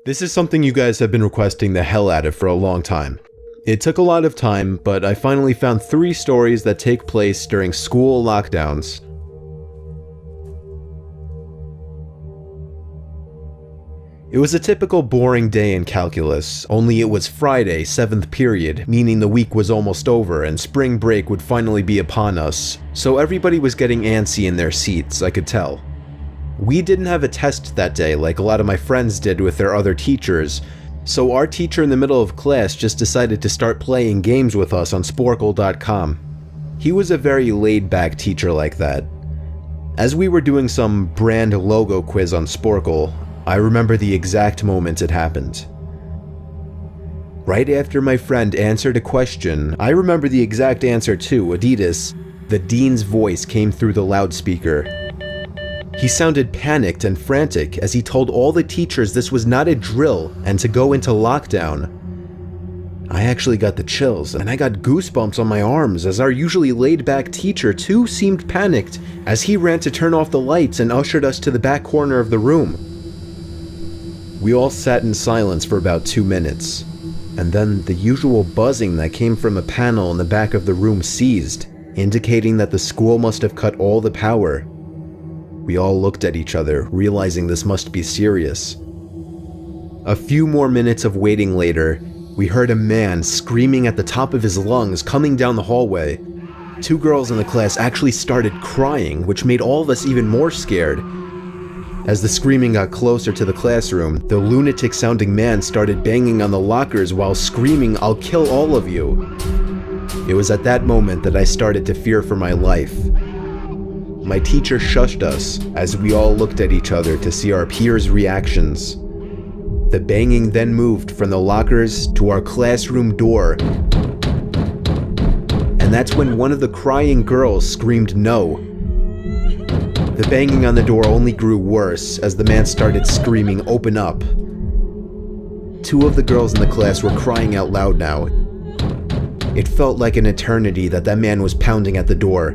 This is something you guys have been requesting the hell out of for a long time. It took a lot of time, but I finally found 3 stories that take place during school lockdowns. It was a typical boring day in calculus, only it was Friday, 7th period, meaning the week was almost over and spring break would finally be upon us, so everybody was getting antsy in their seats, I could tell. We didn't have a test that day like a lot of my friends did with their other teachers, so our teacher in the middle of class just decided to start playing games with us on Sporcle.com. He was a very laid-back teacher like that. As we were doing some brand logo quiz on Sporcle, I remember the exact moment it happened. Right after my friend answered a question, I remember the exact answer too, Adidas. The dean's voice came through the loudspeaker. He sounded panicked and frantic as he told all the teachers this was not a drill and to go into lockdown. I actually got the chills and I got goosebumps on my arms as our usually laid-back teacher too seemed panicked as he ran to turn off the lights and ushered us to the back corner of the room. We all sat in silence for about 2 minutes, and then the usual buzzing that came from a panel in the back of the room ceased, indicating that the school must have cut all the power. We all looked at each other, realizing this must be serious. A few more minutes of waiting later, we heard a man screaming at the top of his lungs coming down the hallway. 2 girls in the class actually started crying, which made all of us even more scared. As the screaming got closer to the classroom, the lunatic-sounding man started banging on the lockers while screaming, "I'll kill all of you." It was at that moment that I started to fear for my life. My teacher shushed us as we all looked at each other to see our peers' reactions. The banging then moved from the lockers to our classroom door, and that's when one of the crying girls screamed no. The banging on the door only grew worse as the man started screaming, "Open up." 2 of the girls in the class were crying out loud now. It felt like an eternity that man was pounding at the door,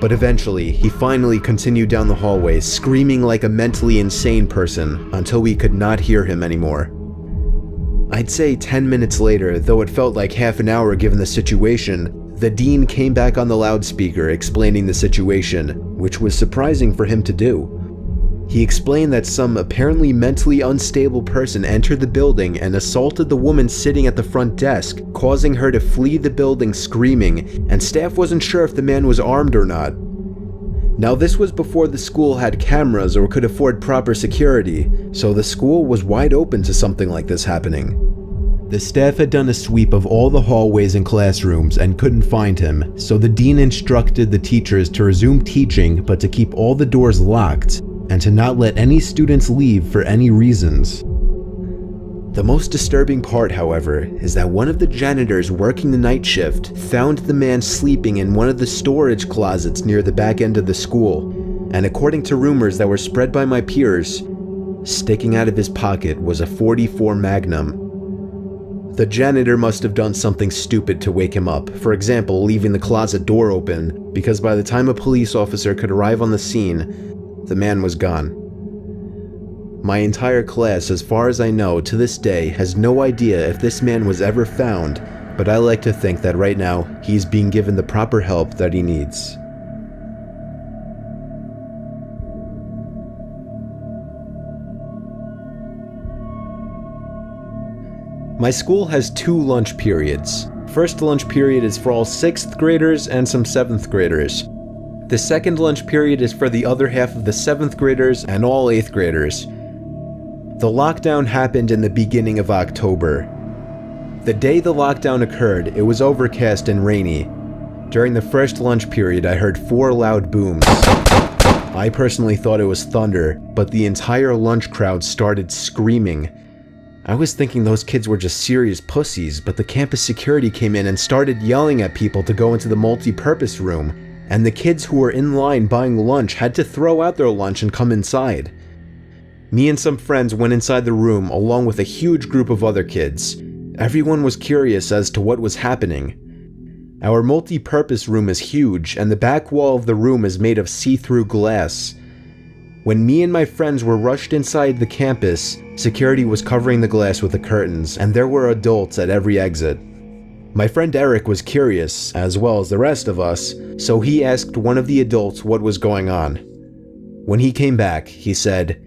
but eventually he finally continued down the hallway, screaming like a mentally insane person until we could not hear him anymore. I'd say 10 minutes later, though it felt like half an hour given the situation, the dean came back on the loudspeaker explaining the situation, which was surprising for him to do. He explained that some apparently mentally unstable person entered the building and assaulted the woman sitting at the front desk, causing her to flee the building screaming, and staff wasn't sure if the man was armed or not. Now this was before the school had cameras or could afford proper security, so the school was wide open to something like this happening. The staff had done a sweep of all the hallways and classrooms and couldn't find him, so the dean instructed the teachers to resume teaching but to keep all the doors locked and to not let any students leave for any reasons. The most disturbing part, however, is that one of the janitors working the night shift found the man sleeping in one of the storage closets near the back end of the school, and according to rumors that were spread by my peers, sticking out of his pocket was a .44 Magnum. The janitor must have done something stupid to wake him up, for example, leaving the closet door open, because by the time a police officer could arrive on the scene, the man was gone. My entire class, as far as I know, to this day, has no idea if this man was ever found, but I like to think that right now, he's being given the proper help that he needs. My school has 2 lunch periods. First lunch period is for all 6th graders and some 7th graders. The second lunch period is for the other half of the 7th graders and all 8th graders. The lockdown happened in the beginning of October. The day the lockdown occurred, it was overcast and rainy. During the first lunch period, I heard 4 loud booms. I personally thought it was thunder, but the entire lunch crowd started screaming. I was thinking those kids were just serious pussies, but the campus security came in and started yelling at people to go into the multi-purpose room, and the kids who were in line buying lunch had to throw out their lunch and come inside. Me and some friends went inside the room along with a huge group of other kids. Everyone was curious as to what was happening. Our multi-purpose room is huge, and the back wall of the room is made of see-through glass. When me and my friends were rushed inside the campus, security was covering the glass with the curtains, and there were adults at every exit. My friend Eric was curious, as well as the rest of us, so he asked one of the adults what was going on. When he came back, he said,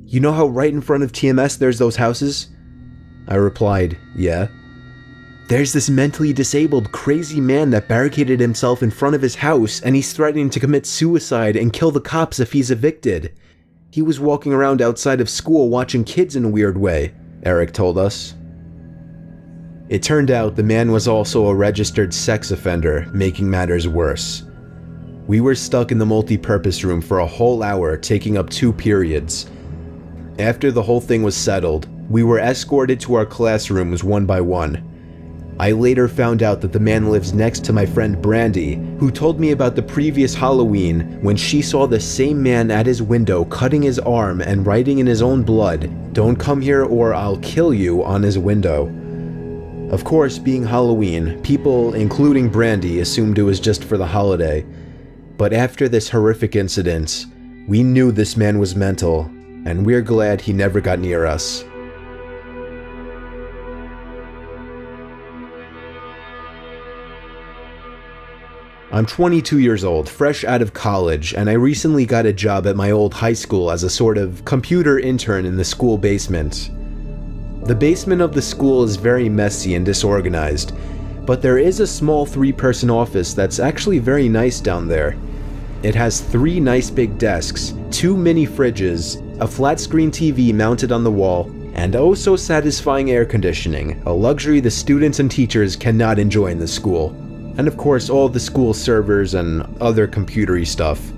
"You know how right in front of TMS there's those houses?" I replied, "Yeah." "There's this mentally disabled, crazy man that barricaded himself in front of his house, and he's threatening to commit suicide and kill the cops if he's evicted. He was walking around outside of school watching kids in a weird way," Eric told us. It turned out the man was also a registered sex offender, making matters worse. We were stuck in the multi-purpose room for a whole hour, taking up 2 periods. After the whole thing was settled, we were escorted to our classrooms one by one. I later found out that the man lives next to my friend Brandy, who told me about the previous Halloween when she saw the same man at his window cutting his arm and writing in his own blood, "Don't come here or I'll kill you," on his window. Of course, being Halloween, people, including Brandy, assumed it was just for the holiday. But after this horrific incident, we knew this man was mental, and we're glad he never got near us. I'm 22 years old, fresh out of college, and I recently got a job at my old high school as a sort of computer intern in the school basement. The basement of the school is very messy and disorganized, but there is a small 3-person office that's actually very nice down there. It has 3 nice big desks, 2 mini fridges, a flat screen TV mounted on the wall, and oh so satisfying air conditioning, a luxury the students and teachers cannot enjoy in the school. And of course all the school servers and other computery stuff.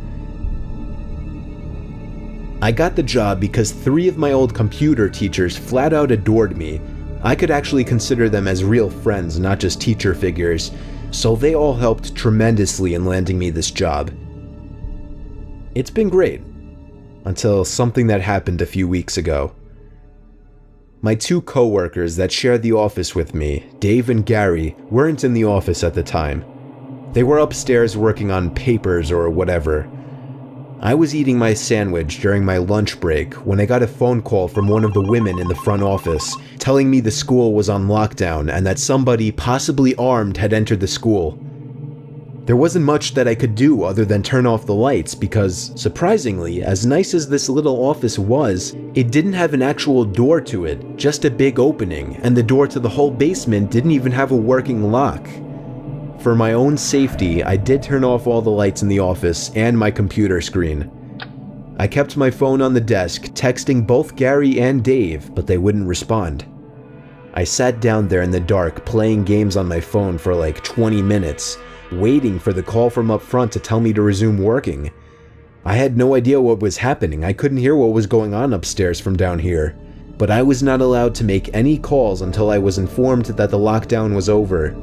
I got the job because 3 of my old computer teachers flat out adored me. I could actually consider them as real friends, not just teacher figures, so they all helped tremendously in landing me this job. It's been great, until something that happened a few weeks ago. My 2 co-workers that shared the office with me, Dave and Gary, weren't in the office at the time. They were upstairs working on papers or whatever. I was eating my sandwich during my lunch break when I got a phone call from one of the women in the front office telling me the school was on lockdown and that somebody, possibly armed, had entered the school. There wasn't much that I could do other than turn off the lights because, surprisingly, as nice as this little office was, it didn't have an actual door to it, just a big opening, and the door to the whole basement didn't even have a working lock. For my own safety, I did turn off all the lights in the office and my computer screen. I kept my phone on the desk, texting both Gary and Dave, but they wouldn't respond. I sat down there in the dark playing games on my phone for like 20 minutes, waiting for the call from up front to tell me to resume working. I had no idea what was happening. I couldn't hear what was going on upstairs from down here, but I was not allowed to make any calls until I was informed that the lockdown was over.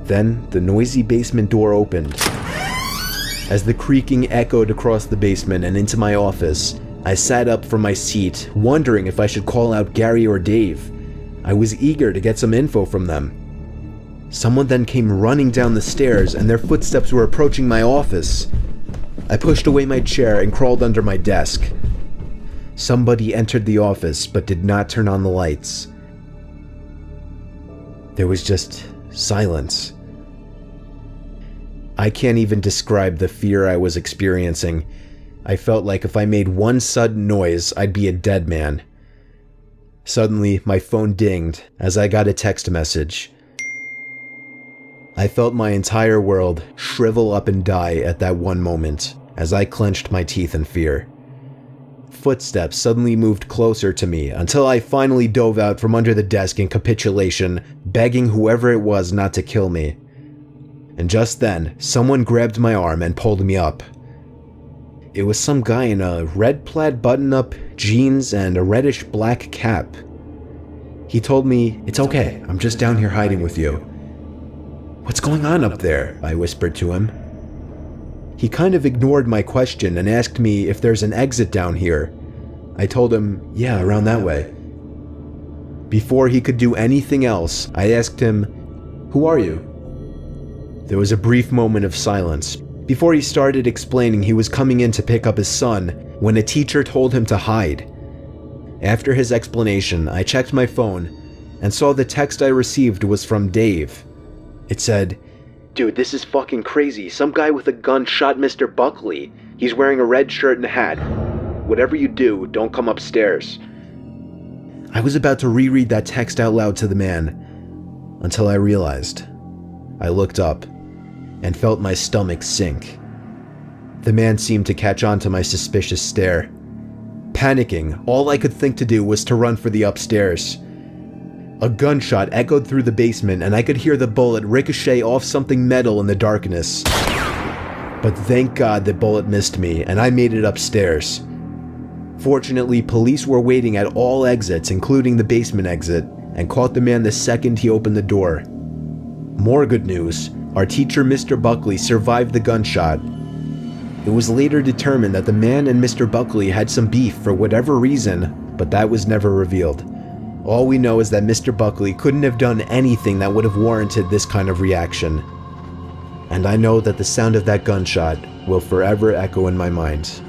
Then the noisy basement door opened. As the creaking echoed across the basement and into my office, I sat up from my seat, wondering if I should call out Gary or Dave. I was eager to get some info from them. Someone then came running down the stairs and their footsteps were approaching my office. I pushed away my chair and crawled under my desk. Somebody entered the office but did not turn on the lights. There was just silence. I can't even describe the fear I was experiencing. I felt like if I made one sudden noise, I'd be a dead man. Suddenly, my phone dinged as I got a text message. I felt my entire world shrivel up and die at that one moment as I clenched my teeth in fear. Footsteps suddenly moved closer to me until I finally dove out from under the desk in capitulation, begging whoever it was not to kill me. And just then, someone grabbed my arm and pulled me up. It was some guy in a red plaid button-up, jeans, and a reddish-black cap. He told me, "It's okay, I'm just down here hiding with you." "What's going on up there?" I whispered to him. He kind of ignored my question and asked me if there's an exit down here. I told him, "Yeah, around that way." Before he could do anything else, I asked him, "Who are you?" There was a brief moment of silence. Before he started explaining he was coming in to pick up his son, when a teacher told him to hide. After his explanation, I checked my phone and saw the text I received was from Dave. It said, "Dude, this is fucking crazy. Some guy with a gun shot Mr. Buckley. He's wearing a red shirt and a hat. Whatever you do, don't come upstairs." I was about to reread that text out loud to the man until I realized. I looked up and felt my stomach sink. The man seemed to catch on to my suspicious stare. Panicking, all I could think to do was to run for the upstairs. A gunshot echoed through the basement and I could hear the bullet ricochet off something metal in the darkness. But thank God the bullet missed me and I made it upstairs. Fortunately, police were waiting at all exits, including the basement exit, and caught the man the second he opened the door. More good news, our teacher Mr. Buckley survived the gunshot. It was later determined that the man and Mr. Buckley had some beef for whatever reason, but that was never revealed. All we know is that Mr. Buckley couldn't have done anything that would have warranted this kind of reaction. And I know that the sound of that gunshot will forever echo in my mind.